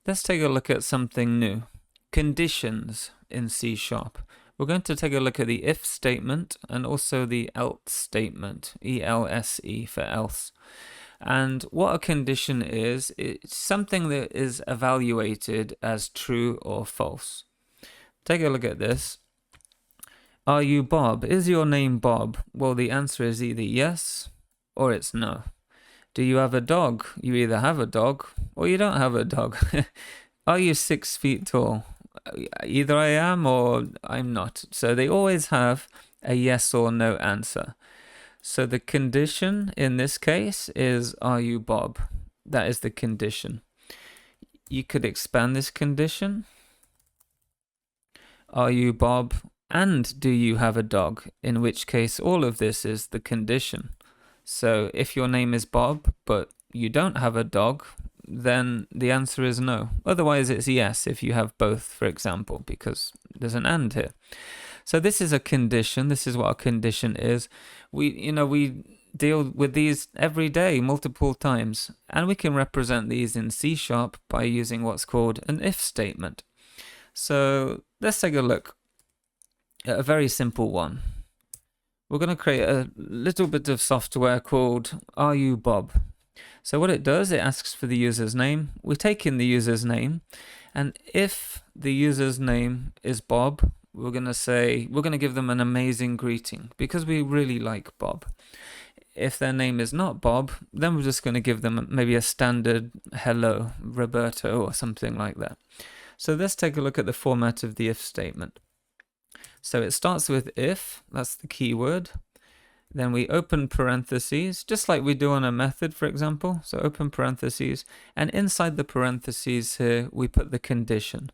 Let's take a look at something new. Conditions in C#. We're going to take a look at the if statement and also the else statement, E-L-S-E for else. And what a condition is, it's something that is evaluated as true or false. Take a look at this. Are you Bob? Is your name Bob? Well, the answer is either yes or it's no. Do you have a dog? You either have a dog or you don't have a dog. Are you 6 feet tall? Either I am or I'm not. So they always have a yes or no answer. So the condition in this case is, are you Bob? That is the condition. You could expand this condition. Are you Bob? And do you have a dog? In which case all of this is the condition. So if your name is Bob, but you don't have a dog, then the answer is no. Otherwise it's yes if you have both, for example, because there's an and here. So this is a condition. This is what a condition is. We deal with these every day, multiple times, and we can represent these in C# by using what's called an if statement. So let's take a look at a very simple one. We're going to create a little bit of software called Are You Bob? So what it does, it asks for the user's name. We take in the user's name, and if the user's name is Bob, we're going to give them an amazing greeting because we really like Bob. If their name is not Bob, then we're just going to give them maybe a standard hello, Roberto, or something like that. So let's take a look at the format of the if statement. So it starts with if, that's the keyword. Then we open parentheses, just like we do on a method, for example. So open parentheses, and inside the parentheses here, we put the condition.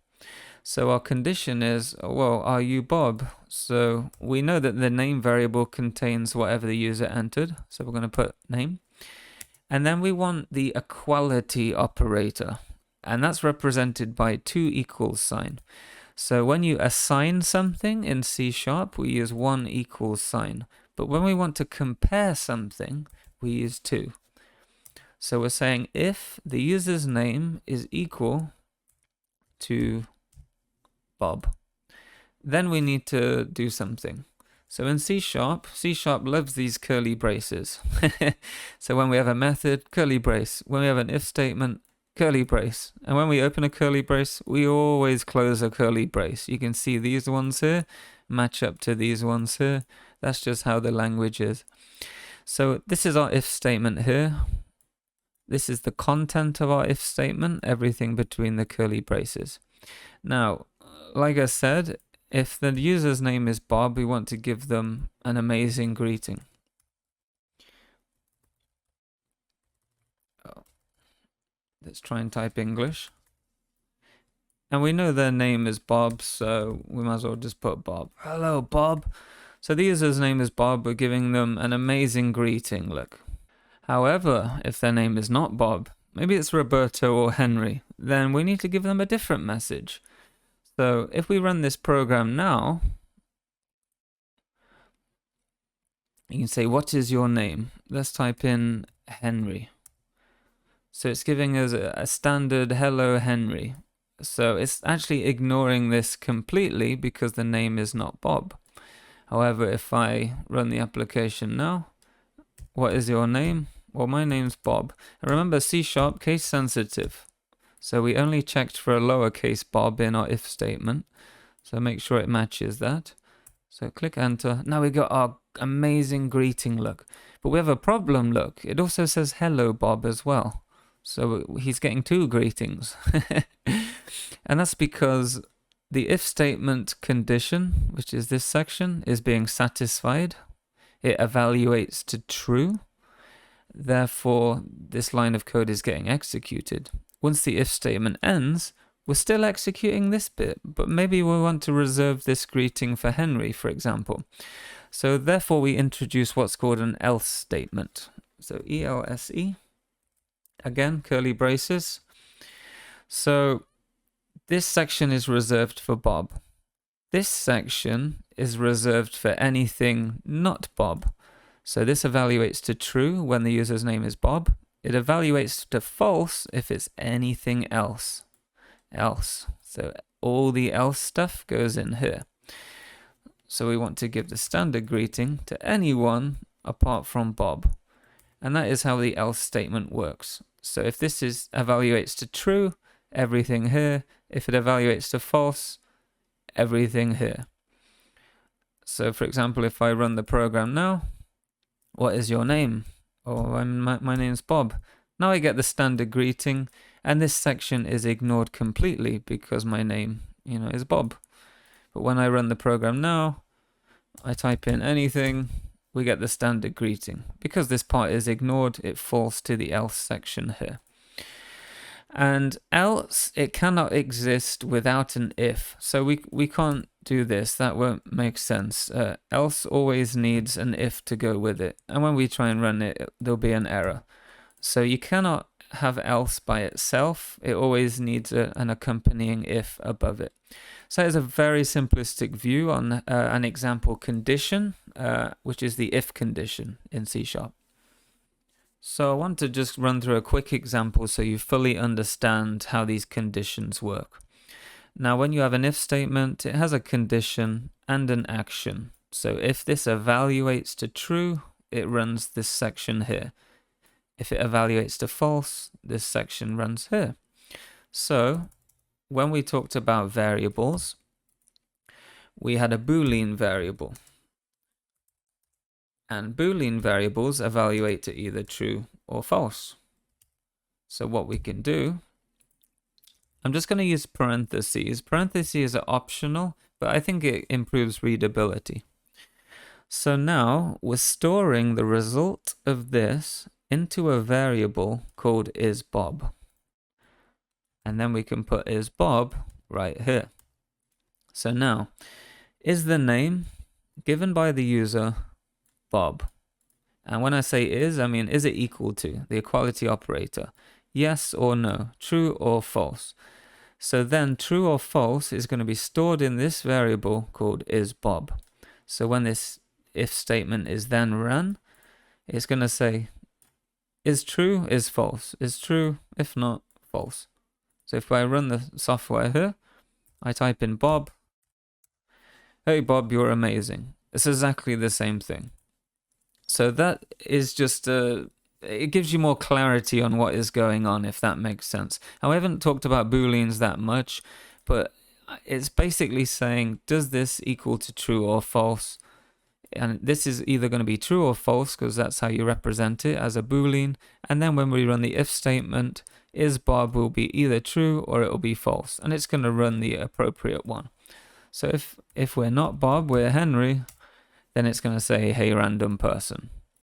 So our condition is, well, are you Bob? So we know that the name variable contains whatever the user entered. So we're going to put name. And then we want the equality operator, and that's represented by 2 equals sign. So when you assign something in C#, we use 1 equals sign. But when we want to compare something, we use 2. So we're saying if the user's name is equal to Bob, then we need to do something. So in C#, C# loves these curly braces. So when we have a method, curly brace. When we have an if statement, curly brace. And when we open a curly brace, we always close a curly brace. You can see these ones here match up to these ones here. That's just how the language is. So this is our if statement here. This is the content of our if statement, everything between the curly braces. Now, like I said, if the user's name is Bob, we want to give them an amazing greeting. Let's try and type English. And we know their name is Bob, so we might as well just put Bob. Hello, Bob. So the user's name is Bob. We're giving them an amazing greeting, look. However, if their name is not Bob, maybe it's Roberto or Henry, then we need to give them a different message. So if we run this program now, you can say, what is your name? Let's type in Henry. So it's giving us a standard hello Henry. So it's actually ignoring this completely because the name is not Bob. However, if I run the application now, what is your name? Well, my name's Bob. And remember, C# case sensitive. So we only checked for a lowercase Bob in our if statement. So make sure it matches that. So click enter. Now we got our amazing greeting, look. But we have a problem, look. It also says hello Bob as well. So he's getting 2 greetings. And that's because the if statement condition, which is this section, is being satisfied. It evaluates to true. Therefore, this line of code is getting executed. Once the if statement ends, we're still executing this bit, but maybe we want to reserve this greeting for Henry, for example. So therefore, we introduce what's called an else statement. So E-L-S-E. Again, curly braces. So this section is reserved for Bob. This section is reserved for anything not Bob. So this evaluates to true when the user's name is Bob. It evaluates to false if it's anything else. else. So all the else stuff goes in here. So we want to give the standard greeting to anyone apart from Bob. And that is how the else statement works. So if this evaluates to true, everything here. If it evaluates to false, everything here. So for example, if I run the program now, what is your name? Oh, my name's Bob. Now I get the standard greeting, and this section is ignored completely because my name, is Bob. But when I run the program now, I type in anything, we get the standard greeting. Because this part is ignored, it falls to the else section here. And else, it cannot exist without an if. So we can't do this. That won't make sense. Else always needs an if to go with it. And when we try and run it, there'll be an error. So you cannot have else by itself. It always needs an accompanying if above it. So it's a very simplistic view on an example condition, which is the if condition in C#. So I want to just run through a quick example so you fully understand how these conditions work. Now, when you have an if statement, it has a condition and an action. So if this evaluates to true, it runs this section here. If it evaluates to false, this section runs here. So when we talked about variables, we had a Boolean variable. And Boolean variables evaluate to either true or false. So what we can do, I'm just going to use parentheses. Parentheses are optional, but I think it improves readability. So now we're storing the result of this into a variable called isBob. And then we can put isBob right here. So now, is the name given by the user Bob? And when I say is, I mean, is it equal to the equality operator? Yes or no, true or false. So then true or false is going to be stored in this variable called isBob. So when this if statement is then run, it's going to say is true, is false, is true, if not, false. So if I run the software here, I type in Bob. Hey Bob, you're amazing. It's exactly the same thing. So that is just it gives you more clarity on what is going on, if that makes sense. Now, I haven't talked about Booleans that much, but it's basically saying, does this equal to true or false? And this is either going to be true or false because that's how you represent it as a Boolean. And then when we run the if statement, isBob will be either true or it will be false. And it's going to run the appropriate one. So if we're not Bob, we're Henry, then it's going to say, hey, random person.